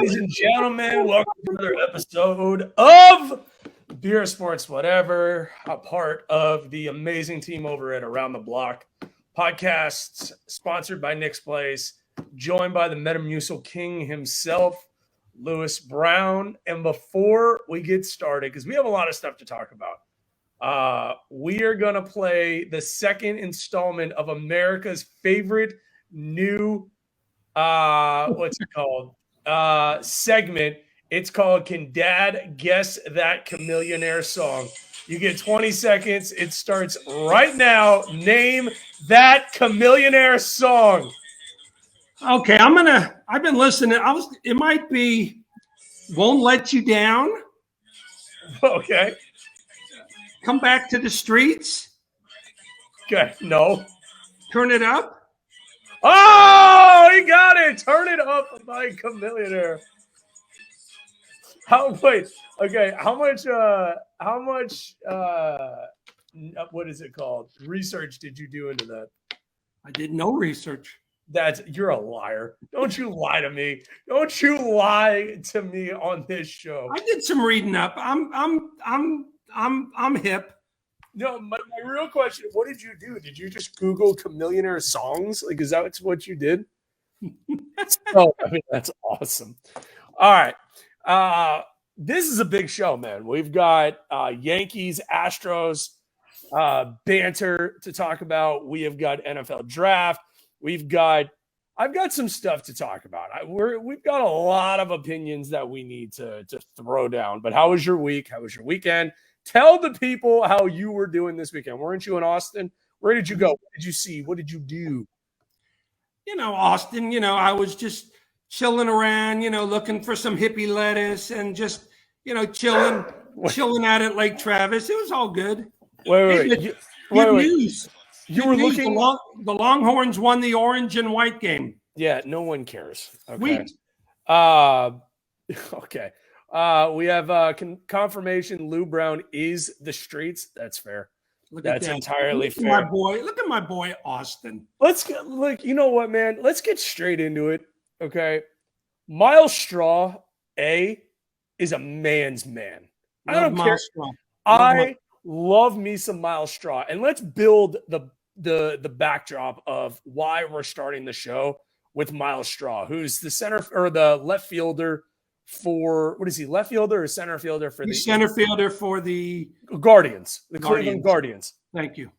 Ladies and gentlemen, welcome to another episode of Beer Sports Whatever, a part of the amazing team over at Around the Block podcasts, sponsored by Nick's Place, joined by the Metamucil King himself, Lewis Brown. And before we get started, because we have a lot of stuff to talk about, we are going to play the second installment of America's favorite new segment. It's called Can Dad Guess That Chameleonaire Song? You get 20 seconds. It starts right now. Name that Chameleonaire song. Okay, I've been listening. It might be Won't Let You Down. Okay. Come Back to the Streets. Okay. No. Turn It Up. Oh, he got it. Turn It Up by Chameleonaire. How much what is it called? Research did you do into that? I did no research. You're a liar. Don't you lie to me. Don't you lie to me on this show. I did some reading up. I'm hip. No, my real question, what did you do? Did you just Google Chameleonaire songs? Like, is that what you did? Oh, I mean, that's awesome. All right. This is a big show, man. We've got Yankees, Astros, banter to talk about. We have got NFL draft. I've got some stuff to talk about. We've got a lot of opinions that we need to throw down. But how was your week? How was your weekend? Tell the people how you were doing this weekend. Weren't you in Austin? Where did you go? What did you see? What did you do? Austin, I was just chilling around, looking for some hippie lettuce and just, chilling out at Lake Travis. It was all good. Wait. Good news. You were looking. The Longhorns won the orange and white game. Yeah, no one cares. Okay. Sweet. Okay. We have confirmation Lou Brown is the streets. That's fair. That's entirely fair. Look at my boy Austin. You know what, man? Let's get straight into it. Okay. Miles Straw, is a man's man. I don't care. I love me some Miles Straw. And let's build the backdrop of why we're starting the show with Miles Straw, who's the center or the left fielder for, what is he, left fielder or center fielder for center fielder for the Guardians, the Cleveland Guardians. Thank you.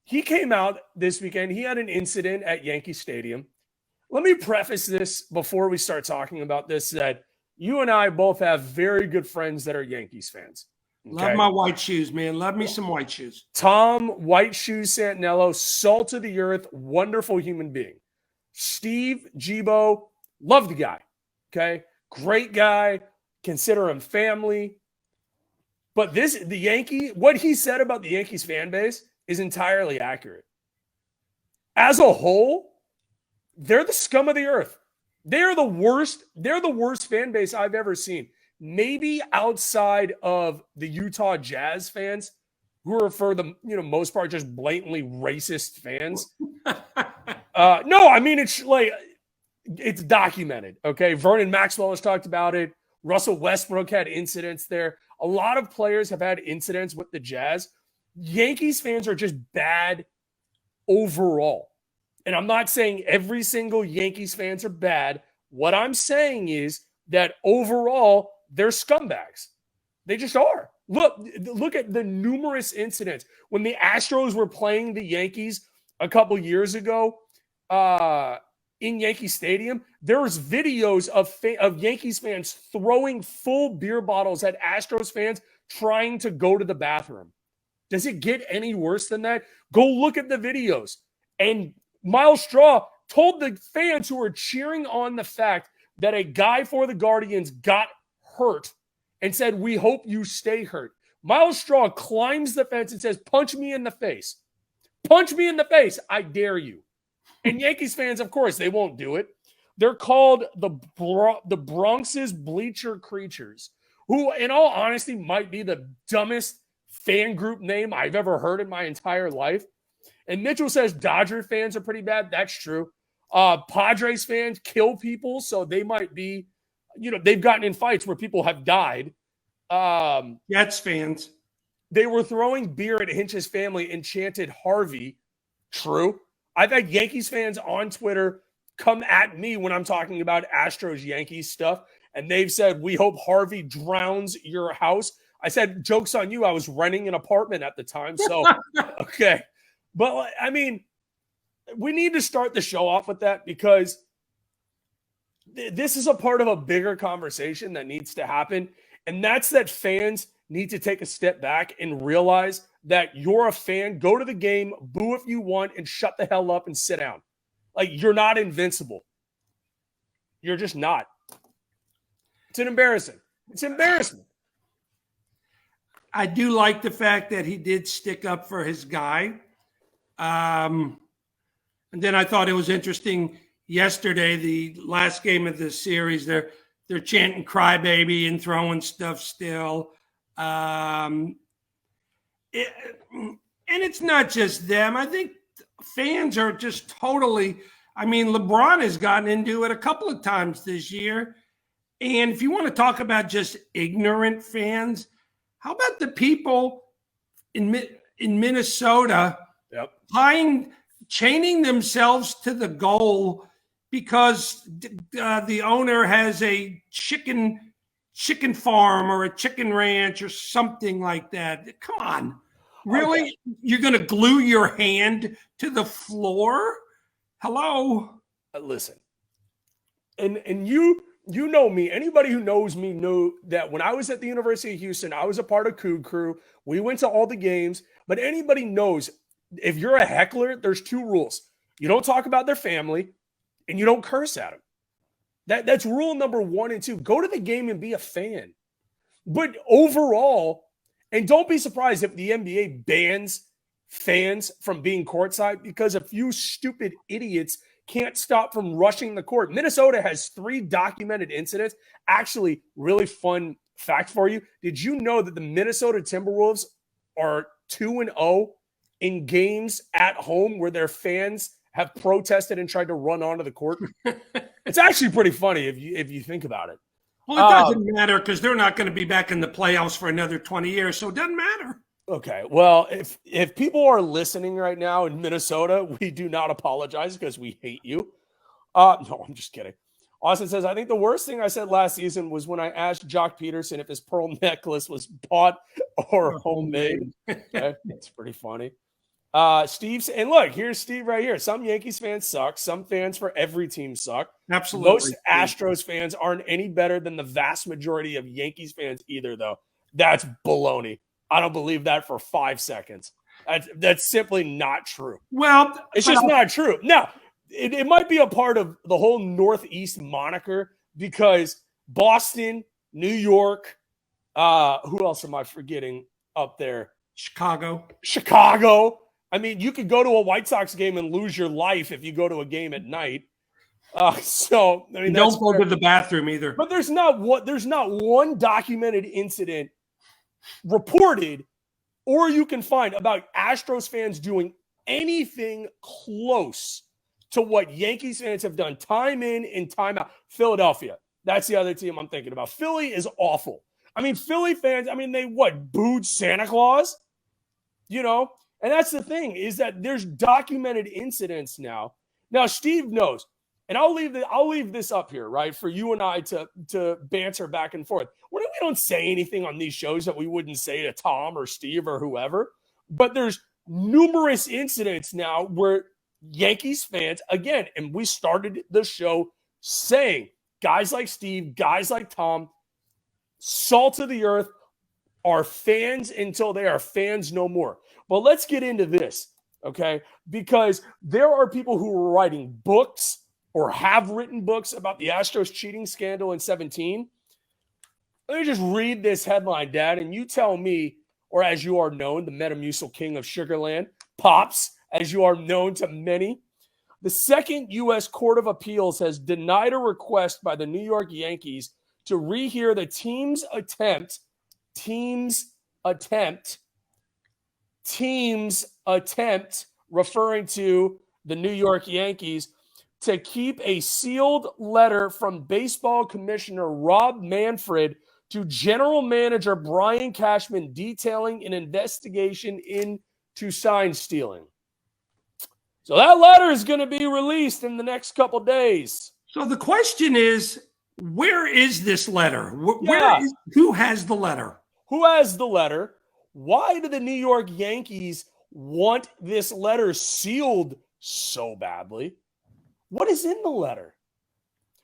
He came out this weekend. He had an incident at Yankee Stadium. Let me preface this before we start talking about this, that you and I both have very good friends that are Yankees fans. Okay? Love my white shoes, man. Love me some white shoes. Tom White Shoes Santinello, salt of the earth, wonderful human being. Steve Gibo, love the guy. Okay. Great guy. Consider him family. But what he said about the Yankees fan base is entirely accurate. As a whole, they're the scum of the earth. They're the worst fan base I've ever seen. Maybe outside of the Utah Jazz fans, who are for the most part just blatantly racist fans. No, I mean it's documented. Okay, Vernon Maxwell has talked about it. Russell Westbrook had incidents there. A lot of players have had incidents with the Jazz. Yankees fans are just bad overall. And I'm not saying every single Yankees fans are bad. What I'm saying is that overall, they're scumbags. They just are. Look at the numerous incidents. When the Astros were playing the Yankees a couple years ago in Yankee Stadium, there was videos of Yankees fans throwing full beer bottles at Astros fans trying to go to the bathroom. Does it get any worse than that? Go look at the videos. And Miles Straw told the fans who were cheering on the fact that a guy for the Guardians got hurt and said, "We hope you stay hurt." Miles Straw climbs the fence and says, "Punch me in the face. Punch me in the face. I dare you." And Yankees fans, of course, they won't do it. They're called the Bronx's bleacher creatures, who, in all honesty, might be the dumbest fan group name I've ever heard in my entire life. And Mitchell says Dodger fans are pretty bad. That's true. Padres fans kill people, so they might be they've gotten in fights where people have died. Jets fans. They were throwing beer at Hinch's family and chanted Harvey. True. I've had Yankees fans on Twitter come at me when I'm talking about Astros Yankees stuff, and they've said, we hope Harvey drowns your house. I said, joke's on you. I was renting an apartment at the time. So, okay. But I mean, we need to start the show off with that because this is a part of a bigger conversation that needs to happen. And that's that fans need to take a step back and realize that you're a fan. Go to the game, boo if you want, and shut the hell up and sit down. Like, you're not invincible. You're just not. It's embarrassing. It's embarrassing. I do like the fact that he did stick up for his guy. And then I thought it was interesting yesterday, the last game of the series, they're chanting crybaby and throwing stuff still. And it's not just them. I think fans are just totally, I mean, LeBron has gotten into it a couple of times this year. And if you want to talk about just ignorant fans, how about the people in Minnesota chaining themselves to the goal because the owner has a chicken farm or a chicken ranch or something like that? Come on. Really? Okay. You're going to glue your hand to the floor? Hello? Listen. And you know me. Anybody who knows me know that when I was at the University of Houston, I was a part of Coug Crew. We went to all the games. But anybody knows if you're a heckler, there's two rules. You don't talk about their family, and you don't curse at them. That's rule number 1 and 2. Go to the game and be a fan. But overall, and don't be surprised if the NBA bans fans from being courtside because a few stupid idiots can't stop from rushing the court. Minnesota has 3 documented incidents. Actually, really fun fact for you. Did you know that the Minnesota Timberwolves are 2-0 in games at home where their fans have protested and tried to run onto the court? It's actually pretty funny if you think about it. Well, it doesn't matter because they're not going to be back in the playoffs for another 20 years, so it doesn't matter. Okay, well, if people are listening right now in Minnesota, we do not apologize because we hate you. No, I'm just kidding. Austin says, I think the worst thing I said last season was when I asked Jock Peterson if his pearl necklace was bought or homemade. Okay, that's pretty funny. Steve, and look, here's Steve right here. Some Yankees fans suck. Some fans for every team suck. Absolutely. Most Astros fans aren't any better than the vast majority of Yankees fans either, though. That's baloney. I don't believe that for 5 seconds. That's simply not true. Well, it's just not true. Now, it might be a part of the whole Northeast moniker because Boston, New York, who else am I forgetting up there? Chicago. I mean, you could go to a White Sox game and lose your life if you go to a game at night. So I mean, don't go to the bathroom either. But there's not one documented incident reported, or you can find about Astros fans doing anything close to what Yankees fans have done time in and time out. Philadelphia, that's the other team I'm thinking about. Philly is awful. I mean, Philly fans, I mean, they booed Santa Claus, And that's the thing is that there's documented incidents now. Now, Steve knows, and I'll leave this up here, right, for you and I to banter back and forth. We don't say anything on these shows that we wouldn't say to Tom or Steve or whoever, but there's numerous incidents now where Yankees fans, again, and we started the show saying guys like Steve, guys like Tom, salt of the earth, are fans until they are fans no more. But let's get into this, okay? Because there are people who are writing books or have written books about the Astros cheating scandal in 2017. Let me just read this headline, Dad, and you tell me, or as you are known, the Metamucil King of Sugarland, Pops, as you are known to many. The Second U.S. Court of Appeals has denied a request by the New York Yankees to rehear the team's attempt, referring to the New York Yankees, to keep a sealed letter from baseball commissioner Rob Manfred to general manager Brian Cashman detailing an investigation into sign stealing. So that letter is going to be released in the next couple days. So the question is, where is this letter? Who has the letter? Who has the letter? Why do the New York Yankees want this letter sealed so badly? What is in the letter?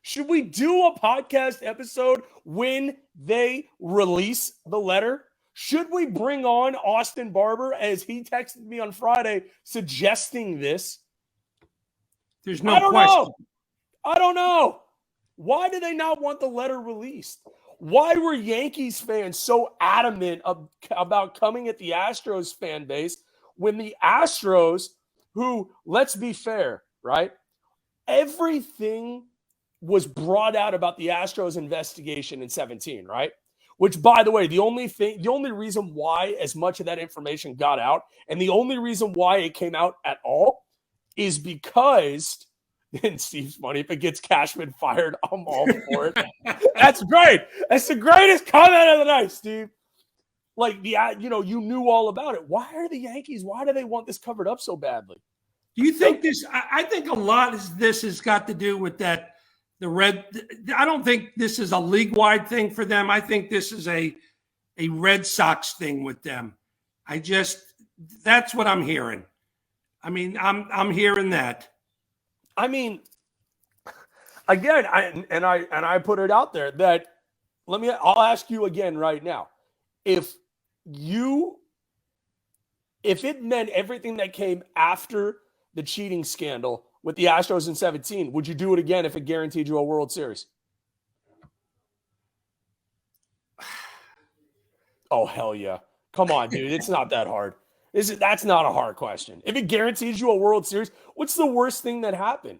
Should we do a podcast episode when they release the letter? Should we bring on Austin Barber, as he texted me on Friday suggesting this? There's no question. I don't know. Why do they not want the letter released? Why were Yankees fans so adamant about coming at the Astros fan base when the Astros, who, let's be fair, right? Everything was brought out about the Astros investigation in 2017, right? Which, by the way, the only reason why as much of that information got out, and the only reason why it came out at all, is because, and Steve's funny, if it gets Cashman fired, I'm all for it. That's great. That's the greatest comment of the night, Steve. Like, you knew all about it. Why are the Yankees, why do they want this covered up so badly? Do you think this? I think a lot of this has got to do with that. I don't think this is a league-wide thing for them. I think this is a Red Sox thing with them. That's what I'm hearing. I mean, I'm hearing that. I mean, again, I put it out there that I'll ask you again right now. If it meant everything that came after the cheating scandal with the Astros in 2017, would you do it again if it guaranteed you a World Series? Oh, hell yeah. Come on, dude. It's not that hard. That's not a hard question. If it guarantees you a World Series, what's the worst thing that happened?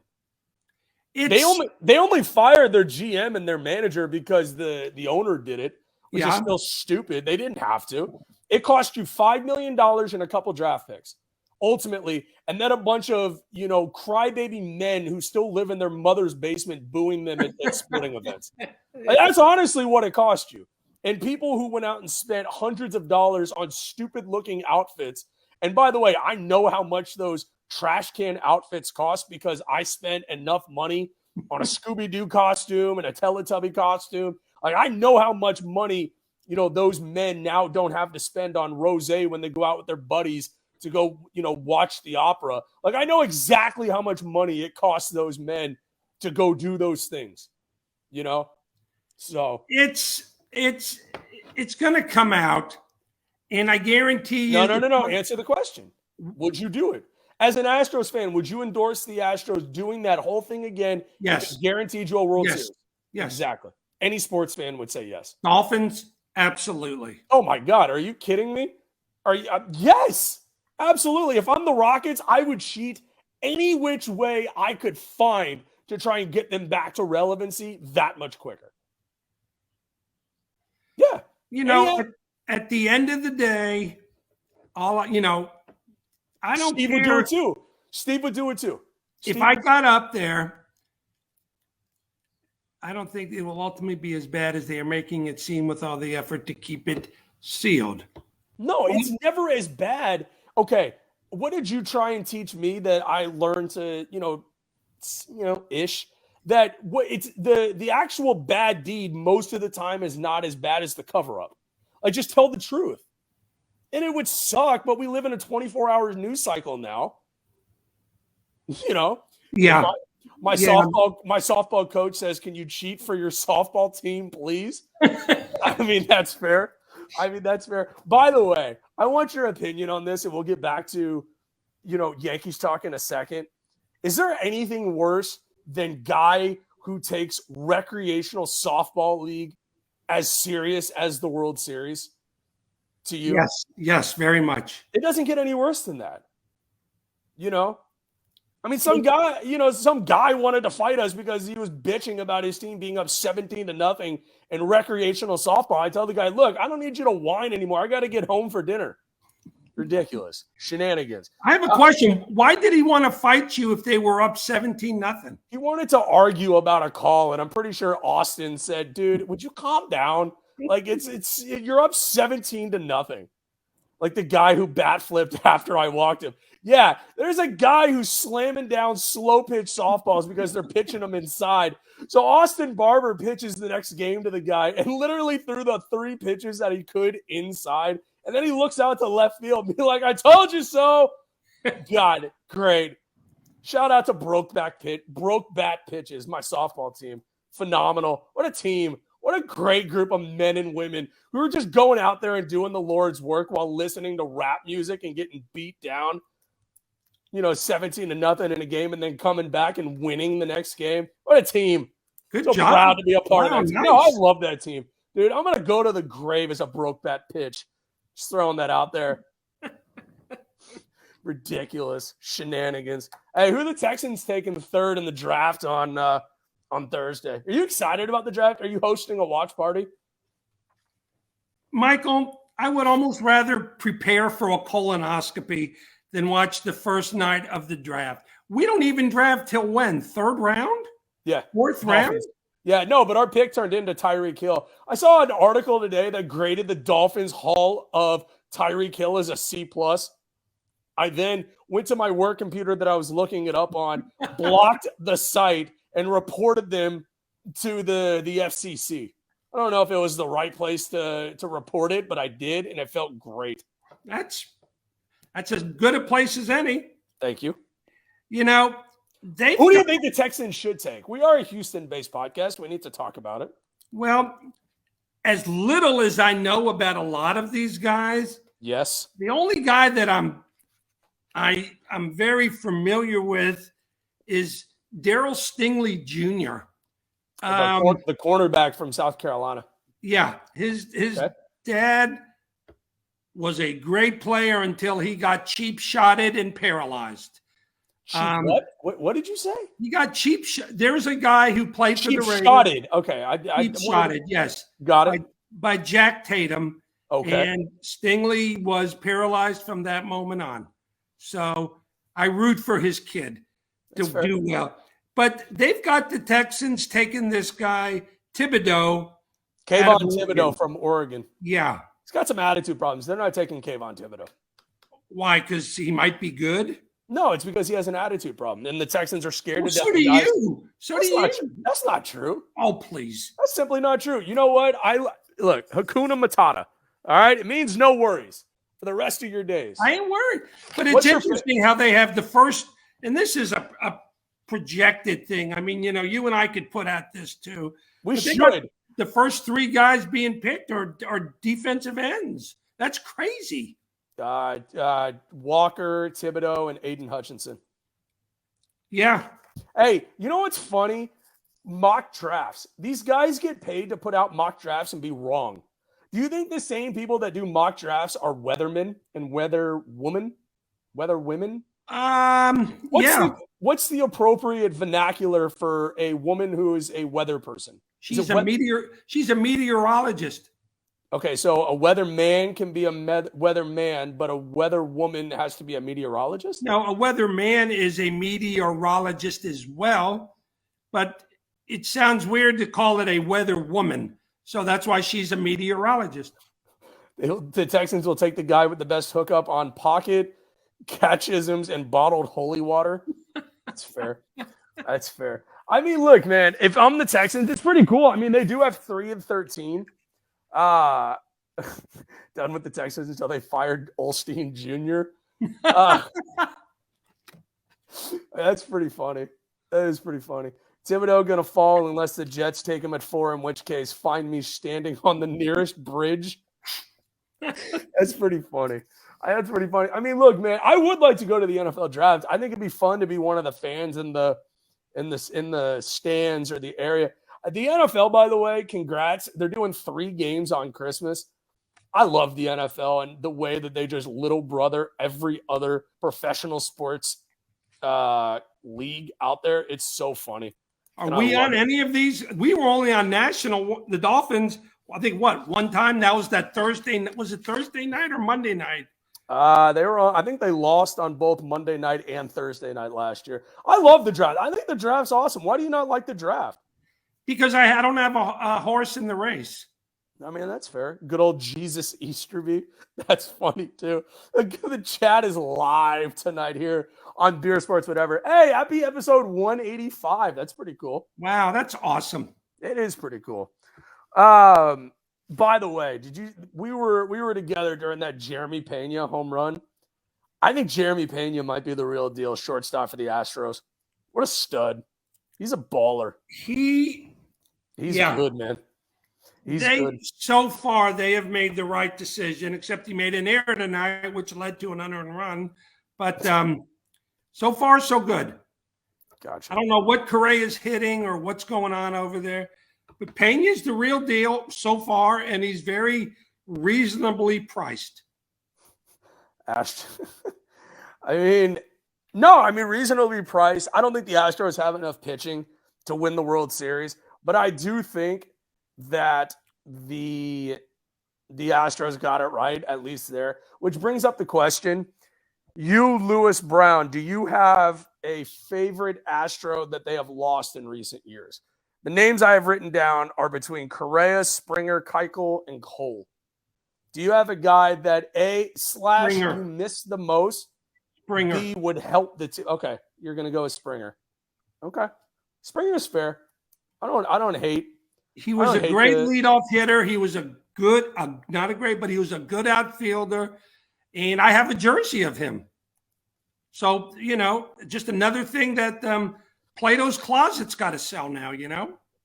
They only fired their GM and their manager because the owner did it, which is still stupid. They didn't have to. It cost you $5 million and a couple draft picks, ultimately, and then a bunch of, crybaby men who still live in their mother's basement booing them at sporting events. That's honestly what it cost you. And people who went out and spent hundreds of dollars on stupid-looking outfits. And by the way, I know how much those trash can outfits cost because I spent enough money on a Scooby-Doo costume and a Teletubby costume. Like, I know how much money, those men now don't have to spend on rosé when they go out with their buddies to go, watch the opera. Like, I know exactly how much money it costs those men to go do those things, So it's going to come out, and I guarantee you. No. Answer the question. Would you do it? As an Astros fan, would you endorse the Astros doing that whole thing again? Yes. If it guaranteed you a World Series? Yes. Exactly. Any sports fan would say yes. Dolphins, absolutely. Oh, my God. Are you kidding me? Yes, absolutely. If I'm the Rockets, I would cheat any which way I could find to try and get them back to relevancy that much quicker. Yeah. At the end of the day, I don't Steve care. Would do it too. Steve would do it too. If I got up there, I don't think it will ultimately be as bad as they are making it seem with all the effort to keep it sealed. No, it's never as bad. Okay, what did you try and teach me that I learned to, ish? That it's the actual bad deed most of the time is not as bad as the cover-up. Like, just tell the truth. And it would suck, but we live in a 24-hour news cycle now. Yeah. My softball coach says, "Can you cheat for your softball team, please?" I mean, that's fair. By the way, I want your opinion on this, and we'll get back to, Yankees talk in a second. Is there anything worse than guy who takes recreational softball league as serious as the World Series to you? Yes, very much. It doesn't get any worse than that. I mean, some guy wanted to fight us because he was bitching about his team being up 17-0 in recreational softball. I tell the guy, look, I don't need you to whine anymore. I got to get home for dinner. Ridiculous. Shenanigans. I have a question. Why did he want to fight you if they were up 17-0? He wanted to argue about a call, and I'm pretty sure Austin said, dude, would you calm down? Like, you're up 17-0. Like the guy who bat flipped after I walked him. Yeah, there's a guy who's slamming down slow pitch softballs because they're pitching them inside. So Austin Barber pitches the next game to the guy and literally threw the 3 pitches that he could inside. And then he looks out to left field and be like, I told you so. God, great. Shout out to Broke Bat Pitches, my softball team. Phenomenal. What a team. What a great group of men and women who are just going out there and doing the Lord's work while listening to rap music and getting beat down, 17-0 in a game and then coming back and winning the next game. What a team. Good so job. Proud to be a part of that team. Nice. No, I love that team. Dude, I'm going to go to the grave as a broke bat pitch. Just throwing that out there. Ridiculous shenanigans. Hey, who are the Texans taking third in the draft on Thursday? Are you excited about the draft? Are you hosting a watch party? Michael, I would almost rather prepare for a colonoscopy than watch the first night of the draft. We don't even draft till when? 3rd round? Yeah. 4th round? Yeah, no, but our pick turned into Tyreek Hill. I saw an article today that graded the Dolphins' haul of Tyreek Hill as a C+. I then went to my work computer that I was looking it up on, blocked the site, and reported them to the FCC. I don't know if it was the right place to report it, but I did, and it felt great. That's as good a place as any. Thank you. Who do you think the Texans should take? We are a Houston-based podcast. We need to talk about it. Well, as little as I know about a lot of these guys, yes, the only guy that I'm very familiar with is Darryl Stingley Jr. The cornerback from South Carolina. Yeah, his dad was a great player until he got cheap shotted and paralyzed. What did you say? He got cheap. There's a guy who played for the Raiders. Shotted. Okay, cheap shotted. Yes, got it. By Jack Tatum. Okay, and Stingley was paralyzed from that moment on. So I root for his kid to do well. But they've got the Texans taking this guy Thibodeau. Kayvon Thibodeau from Oregon. Yeah, he's got some attitude problems. They're not taking Kayvon Thibodeau. Why? Because he might be good. No, it's because he has an attitude problem, and the Texans are scared to death. So do you. That's not true. Oh, please. That's simply not true. You know what? Look, Hakuna Matata. All right? It means no worries for the rest of your days. I ain't worried. But it's interesting how they have the first, and this is a projected thing. I mean, you and I could put out this too. We should. The first 3 guys being picked are defensive ends. That's crazy. Walker, Thibodeau, and Aiden Hutchinson. Yeah. Hey, you know what's funny? Mock drafts. These guys get paid to put out mock drafts and be wrong. Do you think the same people that do mock drafts are weathermen and weather women? What's the appropriate vernacular for a woman who is a weather person? She's a meteorologist. Okay, so a weatherman can be a weatherman, but a weather woman has to be a meteorologist? No, a weatherman is a meteorologist as well, but it sounds weird to call it a weather woman. So that's why she's a meteorologist. The Texans will take the guy with the best hookup on pocket, catchisms, and bottled holy water. That's fair. That's fair. I mean, look, man, if I'm the Texans, it's pretty cool. I mean, they do have 3-13. Done with the Texans until they fired Olstein Jr. That's pretty funny. That is pretty funny. Thibodeau going to fall unless the Jets take him at 4, in which case find me standing on the nearest bridge. That's pretty funny. That's pretty funny. I mean, look, man, I would like to go to the NFL draft. I think it'd be fun to be one of the fans in the stands or the area. The NFL, by the way, congrats. They're doing 3 games on Christmas. I love the NFL and the way that they just little brother every other professional sports league out there. It's so funny. Are we on any of these? We were only on national. The Dolphins, I think, one time that was that Thursday. Was it Thursday night or Monday night? They were on, I think they lost on both Monday night and Thursday night last year. I love the draft. I think the draft's awesome. Why do you not like the draft? Because I don't have a horse in the race. I mean, that's fair. Good old Jesus Easterby. That's funny, too. The chat is live tonight here on Beer Sports Whatever. Hey, happy episode 185. That's pretty cool. Wow, that's awesome. It is pretty cool. By the way, we were together during that Jeremy Pena home run. I think Jeremy Pena might be the real deal shortstop for the Astros. What a stud. He's a baller. He's good, man. He's good. So far, they have made the right decision, except he made an error tonight, which led to an unearned run. But so far, so good. Gotcha. I don't know what Correa is hitting or what's going on over there. But Pena's the real deal so far, and he's very reasonably priced. Reasonably priced. I don't think the Astros have enough pitching to win the World Series, but I do think that the Astros got it right, at least there, which brings up the question. You, Lewis Brown, do you have a favorite Astro that they have lost in recent years? The names I have written down are between Correa, Springer, Keuchel, and Cole. Do you have a guy that you miss the most? Springer. B would help the team. Okay, you're going to go with Springer. Okay. Springer's fair. I don't hate. He was a great leadoff hitter. He was a good, not a great, but he was a good outfielder. And I have a jersey of him. So, just another thing that Plato's Closet's got to sell now,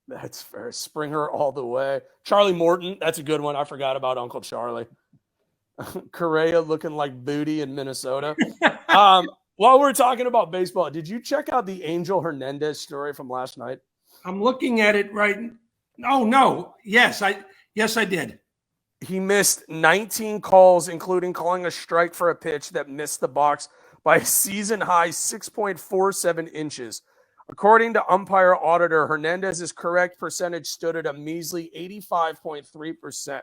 That's fair. Springer all the way. Charlie Morton, that's a good one. I forgot about Uncle Charlie. Correa looking like booty in Minnesota. While we're talking about baseball, did you check out the Angel Hernandez story from last night? I'm looking at it right. Oh, no. Yes, I did. He missed 19 calls, including calling a strike for a pitch that missed the box by a season-high 6.47 inches. According to umpire auditor, Hernandez's correct percentage stood at a measly 85.3%.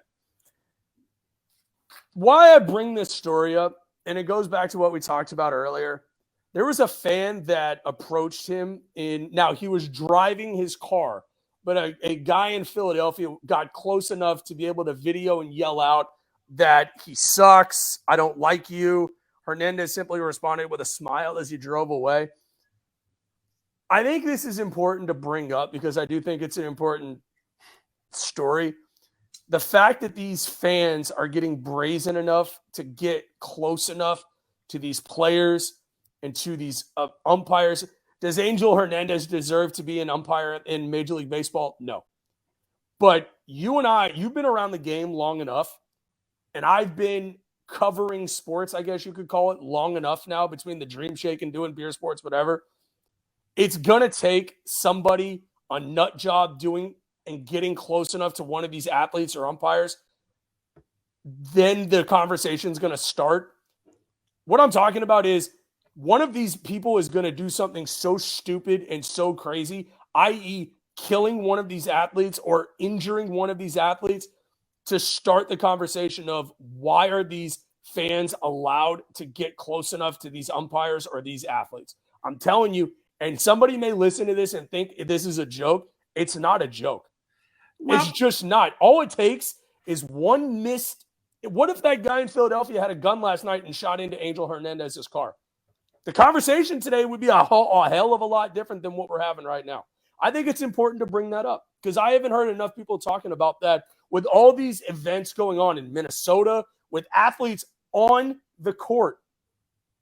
Why I bring this story up, and it goes back to what we talked about earlier, there was a fan that approached him now he was driving his car, but a guy in Philadelphia got close enough to be able to video and yell out that he sucks, I don't like you. Hernandez simply responded with a smile as he drove away. I think this is important to bring up because I do think it's an important story. The fact that these fans are getting brazen enough to get close enough to these players and to these umpires. Does Angel Hernandez deserve to be an umpire in Major League Baseball? No. But you've been around the game long enough, and I've been covering sports, I guess you could call it, long enough now between the Dream Shake and doing beer sports, whatever. It's going to take somebody, a nut job doing and getting close enough to one of these athletes or umpires. Then the conversation is going to start. What I'm talking about is one of these people is going to do something so stupid and so crazy, i.e. killing one of these athletes or injuring one of these athletes, to start the conversation of why are these fans allowed to get close enough to these umpires or these athletes. I'm telling you, and somebody may listen to this and think this is a joke. It's not a joke. Well, it's just not. All it takes is one missed. What if that guy in Philadelphia had a gun last night and shot into Angel Hernandez's car? The conversation today would be a hell of a lot different than what we're having right now. I think it's important to bring that up because I haven't heard enough people talking about that with all these events going on in Minnesota with athletes on the court,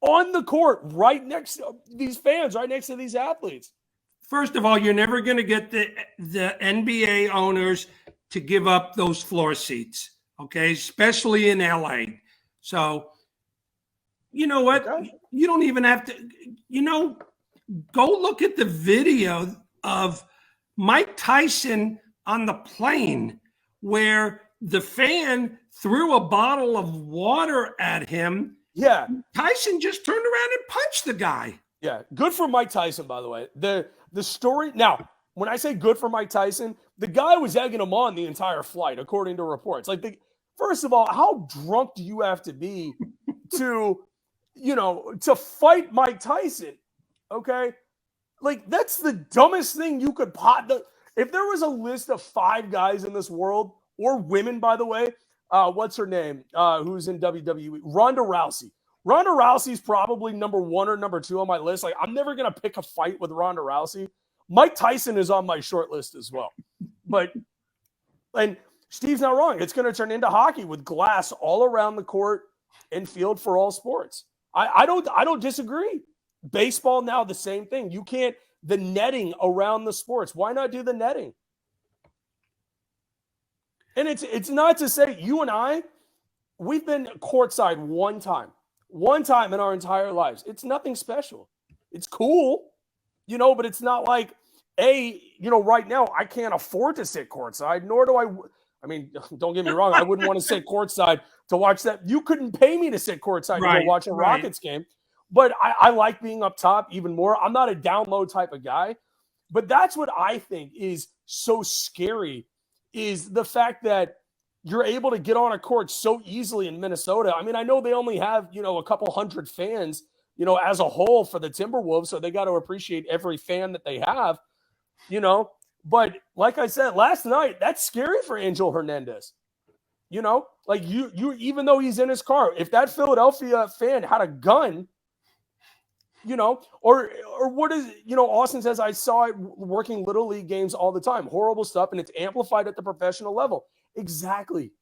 right next to these fans, right next to these athletes. First of all, you're never going to get the NBA owners to give up those floor seats, okay, especially in LA. So, you know what? Okay. You don't even have to, go look at the video of Mike Tyson on the plane where the fan threw a bottle of water at him. Yeah. Tyson just turned around and punched the guy. Yeah. Good for Mike Tyson, by the way. The story. Now, when I say good for Mike Tyson, the guy was egging him on the entire flight, according to reports. First of all, how drunk do you have to be to, to fight Mike Tyson. Okay. Like, that's the dumbest thing you could if there was a list of 5 guys in this world, or women, by the way, what's her name? Who's in WWE? Ronda Rousey. Ronda Rousey's probably number 1 or number 2 on my list. Like, I'm never going to pick a fight with Ronda Rousey. Mike Tyson is on my short list as well. And Steve's not wrong. It's going to turn into hockey with glass all around the court and field for all sports. I don't disagree. Baseball now, the same thing. You can't, the netting around the sports. Why not do the netting? And it's not to say you and I, we've been courtside one time in our entire lives. It's nothing special. It's cool, but it's not like, right now I can't afford to sit courtside, nor do I mean, don't get me wrong. I wouldn't want to sit courtside to watch that. You couldn't pay me to sit courtside to go watch a Rockets game. But I like being up top even more. I'm not a down low type of guy. But that's what I think is so scary, is the fact that you're able to get on a court so easily in Minnesota. I mean, I know they only have, a couple hundred fans, as a whole for the Timberwolves. So they got to appreciate every fan that they have, But like I said last night, that's scary for Angel Hernandez. Like you, even though he's in his car, if that Philadelphia fan had a gun, or what is, Austin says, I saw it working little league games all the time. Horrible stuff. And it's amplified at the professional level. Exactly.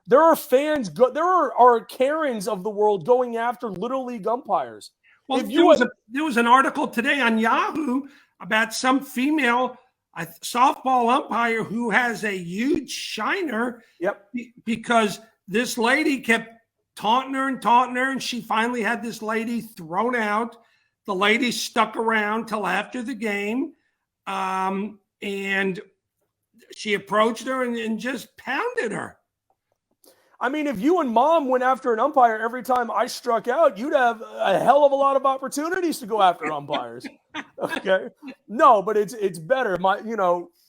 There are fans, there are Karens of the world going after little league umpires. Well, there was an article today on Yahoo about some female softball umpire who has a huge shiner. Yep. Because this lady kept taunting her, and she finally had this lady thrown out. The lady stuck around till after the game, and she approached her and just pounded her. I mean, if you and Mom went after an umpire every time I struck out, you'd have a hell of a lot of opportunities to go after umpires. Okay. No, but it's better.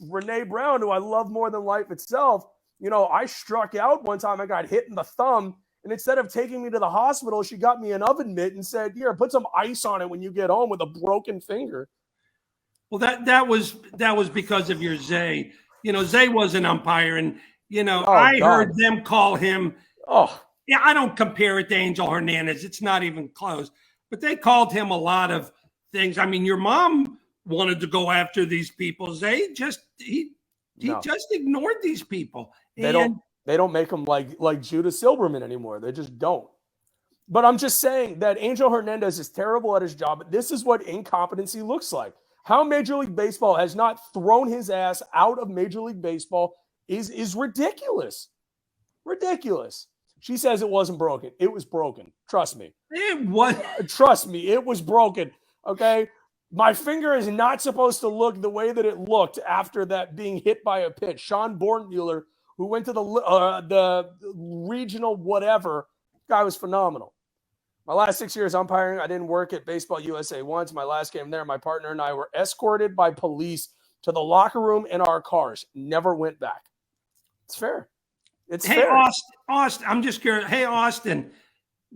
Renee Brown, who I love more than life itself, I struck out one time. I got hit in the thumb. And instead of taking me to the hospital, she got me an oven mitt and said, here, put some ice on it when you get home, with a broken finger. Well, that was because of your Zay. Zay was an umpire, and I heard them call him. Oh, yeah, I don't compare it to Angel Hernandez. It's not even close. But they called him a lot of things. I mean, your mom wanted to go after these people. Zay just just ignored these people. They don't make them like Judah Silberman anymore. They just don't. But I'm just saying that Angel Hernandez is terrible at his job. This is what incompetency looks like. How Major League Baseball has not thrown his ass out of Major League Baseball is ridiculous. Ridiculous. She says it wasn't broken. It was broken. Trust me. Trust me. It was broken. Okay. My finger is not supposed to look the way that it looked after that being hit by a pitch. Sean Bornmueller, who went to the regional whatever, guy was phenomenal. My last 6 years umpiring, I didn't work at Baseball USA once. My last game there, my partner and I were escorted by police to the locker room in our cars. Never went back. It's fair. It's fair. Austin, I'm just curious. Hey, Austin,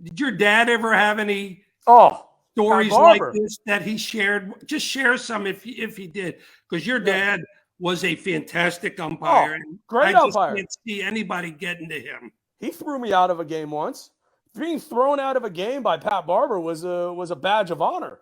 did your dad ever have any stories like this that he shared? Just share some if he did, because your dad was a fantastic umpire. Great umpire. I can't see anybody getting to him. He threw me out of a game once. Being thrown out of a game by Pat Barber was a badge of honor.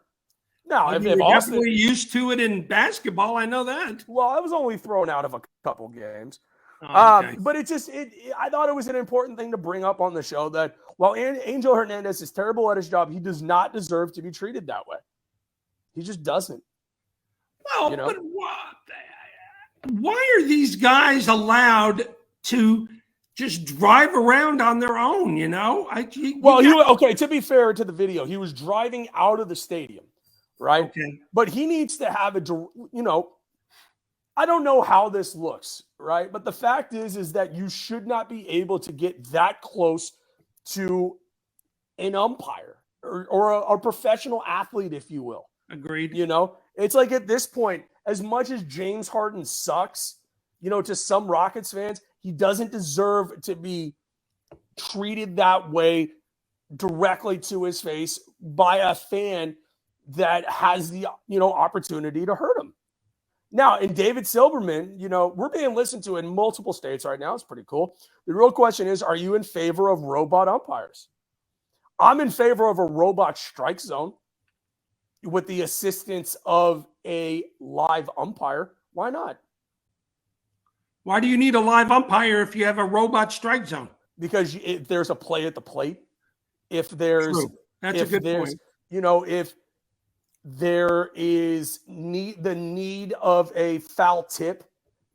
Now, if you're Austin, definitely used to it in basketball, I know that. Well, I was only thrown out of a couple games. Okay. But I thought it was an important thing to bring up on the show that while Angel Hernandez is terrible at his job, he does not deserve to be treated that way. He just doesn't. Well, but why are these guys allowed to just drive around on their own? To be fair to the video, he was driving out of the stadium, right? Okay. But he needs to have I don't know how this looks, right? But the fact is that you should not be able to get that close to an umpire or a professional athlete, if you will. Agreed. It's like at this point, as much as James Harden sucks, to some Rockets fans, he doesn't deserve to be treated that way directly to his face by a fan that has the opportunity to hurt him. Now, in David Silverman, we're being listened to in multiple states right now. It's pretty cool. The real question is, are you in favor of robot umpires? I'm in favor of a robot strike zone with the assistance of a live umpire. Why not? Why do you need a live umpire if you have a robot strike zone? Because if there's a play at the plate, if there's True. That's a good point. If there is the need of a foul tip,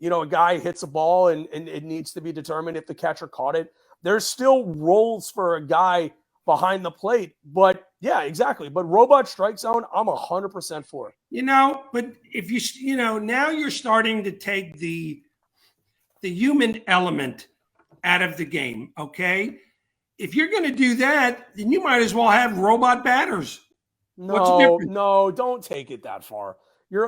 a guy hits a ball and it needs to be determined if the catcher caught it. There's still roles for a guy behind the plate, but yeah, exactly. But robot strike zone, I'm 100% for. But if now you're starting to take the human element out of the game. Okay, if you're going to do that, then you might as well have robot batters. No, don't take it that far.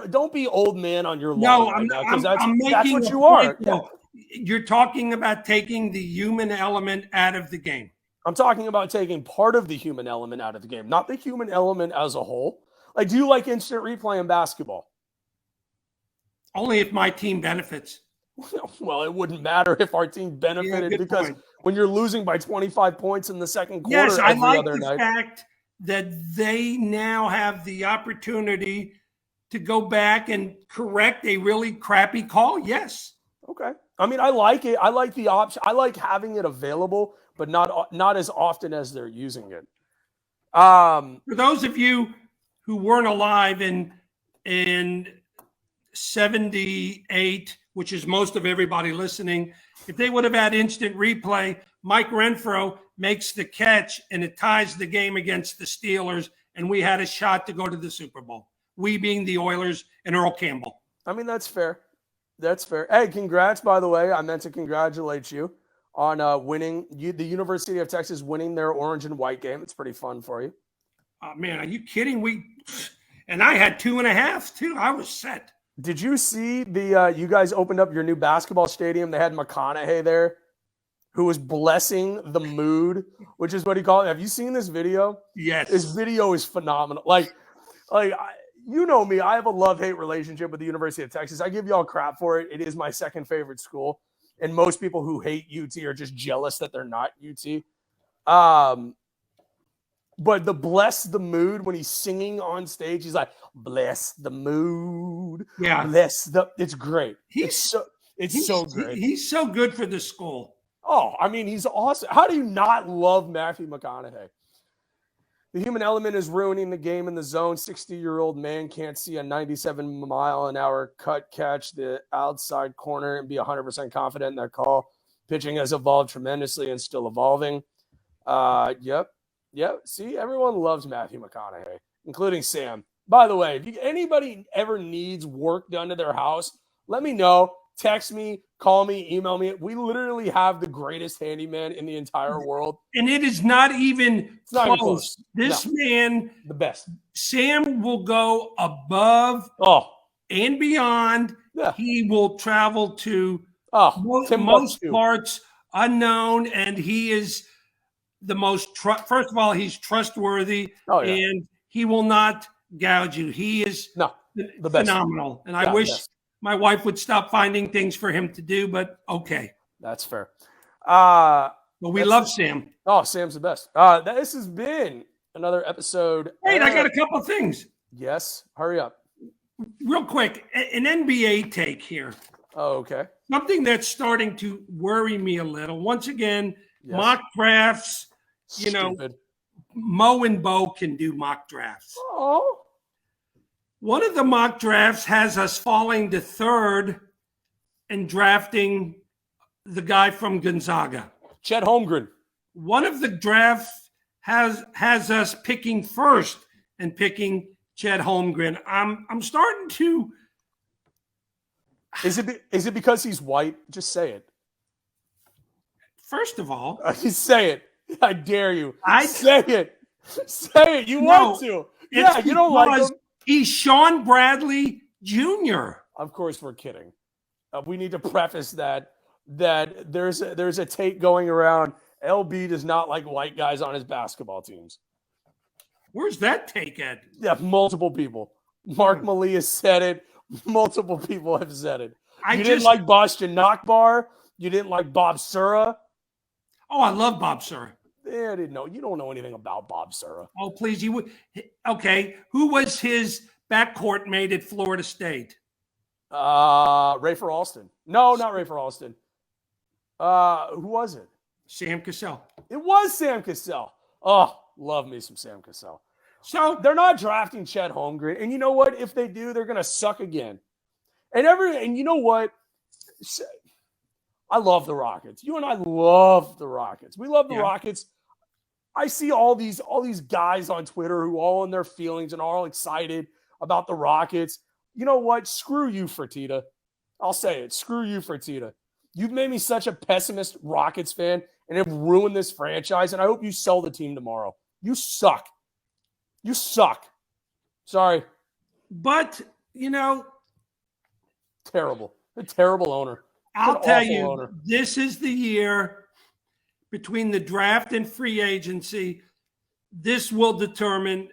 Don't be old man on your lawn right now, because that's what you are. Yeah. You're talking about taking the human element out of the game. I'm talking about taking part of the human element out of the game, not the human element as a whole. Like, do you like instant replay in basketball? Only if my team benefits. Well, it wouldn't matter if our team benefited, because when you're losing by 25 points in the second quarter, yes, I like the fact that they now have the opportunity to go back and correct a really crappy call. Yes. Okay. I mean, I like it. I like the option. I like having it available, but not as often as they're using it. For those of you who weren't alive in 78, which is most of everybody listening, if they would have had instant replay, Mike Renfro makes the catch and it ties the game against the Steelers, and we had a shot to go to the Super Bowl. We being the Oilers and Earl Campbell. I mean, that's fair. That's fair. Hey, congrats, by the way. I meant to congratulate you on winning the University of Texas winning their orange and white game. It's pretty fun for you. Man, are you kidding? And I had 2.5 too. I was set. Did you see you guys opened up your new basketball stadium? They had McConaughey there, who was blessing the mood, which is what he called it. Have you seen this video? Yes. This video is phenomenal. Like you know me, I have a love-hate relationship with the University of Texas. I give y'all crap for it. It is my second favorite school. And most people who hate UT are just jealous that they're not UT. But the bless the mood, when he's singing on stage, he's like, bless the mood. Yeah. It's great. It's so great. He's so good for the school. Oh, I mean, he's awesome. How do you not love Matthew McConaughey? The human element is ruining the game in the zone. 60-year-old man can't see a 97-mile-an-hour cut catch the outside corner and be 100% confident in that call. Pitching has evolved tremendously and still evolving. Yep. See, everyone loves Matthew McConaughey, including Sam. By the way, if anybody ever needs work done to their house, let me know. Text me, call me, email me. We literally have the greatest handyman in the entire world. And it is not even close. This man, the best. Sam will go above and beyond. Yeah. He will travel to most parts unknown, and he is the most first of all, he's trustworthy, and he will not gouge you. He is the best. Phenomenal. And I wish my wife would stop finding things for him to do, but okay. That's fair. But we love Sam. Oh, Sam's the best. This has been another episode. Wait, I got a couple things. Yes, hurry up. Real quick, an NBA take here. Oh, okay. Something that's starting to worry me a little. Once again, mock drafts. Stupid. Mo and Bo can do mock drafts. Oh. One of the mock drafts has us falling to third and drafting the guy from Gonzaga, Chet Holmgren. One of the drafts has us picking first and picking Chet Holmgren. I'm starting to. Is it because he's white? Just say it. First of all, say it. I dare you. Say it. Say it. You want to? Yeah, you don't like him. He's Sean Bradley Jr. Of course, we're kidding. We need to preface that there's a take going around LB does not like white guys on his basketball teams. Where's that take, Ed? Yeah, multiple people. Mark Malia said it. Multiple people have said it. You didn't like Boston Nakbar. You didn't like Bob Sura. Oh, I love Bob Sura. Yeah, I didn't know. You don't know anything about Bob Sura. Oh, please. You would. Okay. Who was his backcourt mate at Florida State? Rafer Alston. No, not Rafer Alston. Who was it? Sam Cassell. It was Sam Cassell. Oh, love me some Sam Cassell. So they're not drafting Chet Holmgren. And you know what? If they do, they're going to suck again. And you know what? I love the Rockets. You and I love the Rockets. We love the Rockets. I see all these guys on Twitter who all in their feelings and all excited about the Rockets. You know what? Screw you, Fertitta. I'll say it. Screw you, Fertitta. You've made me such a pessimist Rockets fan and have ruined this franchise, and I hope you sell the team tomorrow. You suck. You suck. Sorry. But, terrible. A terrible owner. I'll tell you, this is the year between the draft and free agency. This will determine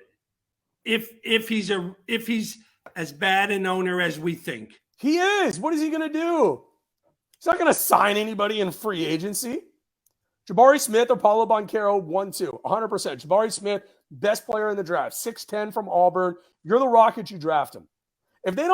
if he's as bad an owner as we think. He is. What is he going to do? He's not going to sign anybody in free agency. Jabari Smith or Paulo Banchero, 1-2, 100%. Jabari Smith, best player in the draft, 6'10" from Auburn. You're the Rockets, you draft him. If they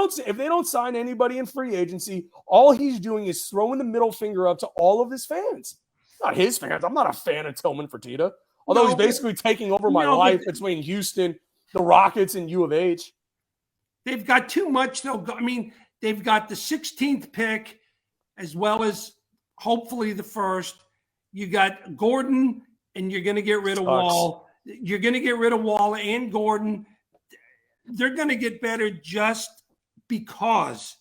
don't sign anybody in free agency, all he's doing is throwing the middle finger up to all of his fans. Not his fans. I'm not a fan of Tillman Fertitta. Although he's basically taking over my life between Houston, the Rockets, and U of H. They've got too much, though. I mean, they've got the 16th pick as well as hopefully the first. You got Gordon, and you're going to get rid of Wall. You're going to get rid of Wall and Gordon. They're going to get better just because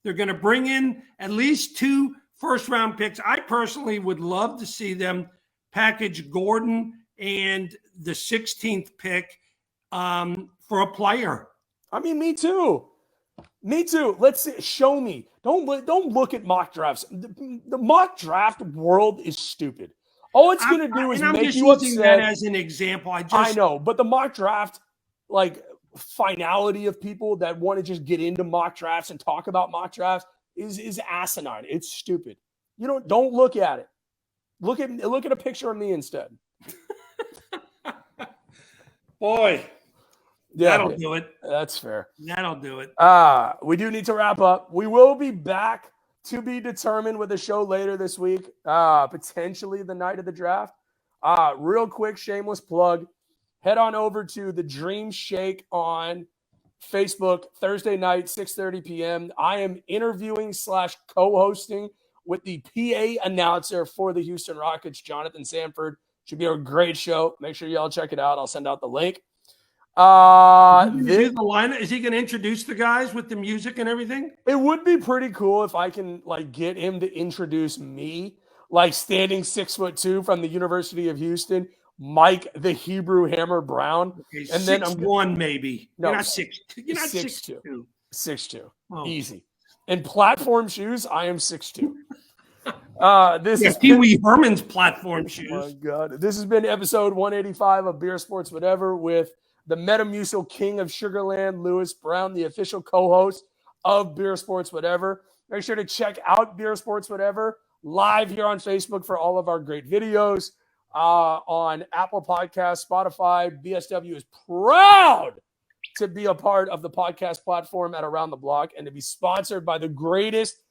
they're going to bring in at least 2 first-round picks. I personally would love to see them package Gordon and the 16th pick for a player. I mean, me too. Me too. Let's see. Show me. Don't look at mock drafts. The mock draft world is stupid. All it's going to do is make you upset. I'm just using that as an example. I know, but the mock draft, finality of people that want to just get into mock drafts and talk about mock drafts is asinine. It's stupid. Don't look at it. Look at a picture of me instead. Boy. Yeah, that'll do it. That's fair. That'll do it. We do need to wrap up. We will be back to be determined with a show later this week, potentially the night of the draft. Real quick, shameless plug. Head on over to the Dream Shake on Facebook Thursday night, 6:30 p.m. I am interviewing / co-hosting with the PA announcer for the Houston Rockets, Jonathan Sanford. Should be a great show. Make sure y'all check it out. I'll send out the link. Is he going to introduce the guys with the music and everything? It would be pretty cool if I can get him to introduce me, standing 6'2" from the University of Houston, Mike the Hebrew Hammer Brown. Okay, and then 6'1" maybe. No, you're not 6'2". You're not 6'2". 6'2". Oh. Easy. In platform shoes, I am 6'2". This is Pee Wee Herman's platform shoes. Oh my God. This has been episode 185 of Beer Sports Whatever with the Metamucil King of Sugarland, Lewis Brown, the official co-host of Beer Sports Whatever. Make sure to check out Beer Sports Whatever live here on Facebook for all of our great videos. On Apple Podcasts, Spotify, BSW is proud to be a part of the podcast platform at Around the Block and to be sponsored by the greatest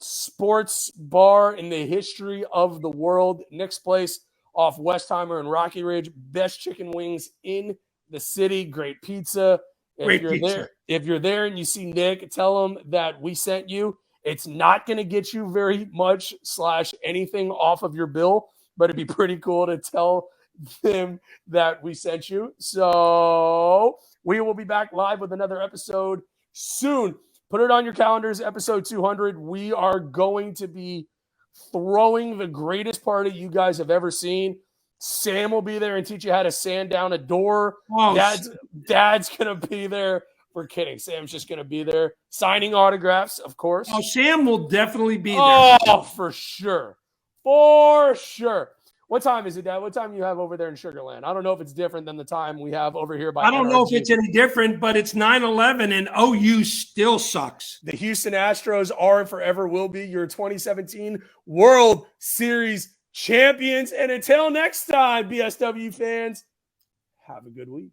sports bar in the history of the world, Nick's Place off Westheimer and Rocky Ridge. Best chicken wings in the city. Great pizza. If you're there and you see Nick, tell him that we sent you. It's not going to get you very much / anything off of your bill, but it'd be pretty cool to tell them that we sent you. So we will be back live with another episode soon. Put it on your calendars, episode 200. We are going to be throwing the greatest party you guys have ever seen. Sam will be there and teach you how to sand down a door. Oh, Dad's going to be there. We're kidding. Sam's just going to be there signing autographs, of course. Oh, Sam will definitely be there. Oh, for sure. For sure. What time is it, Dad? What time you have over there in Sugarland? I don't know if it's different than the time we have over here by I don't know if NRG. it's any different, but it's 9/11 and OU still sucks. The Houston Astros are and forever will be your 2017 World Series champions. And until next time, BSW fans, have a good week.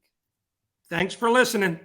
Thanks for listening.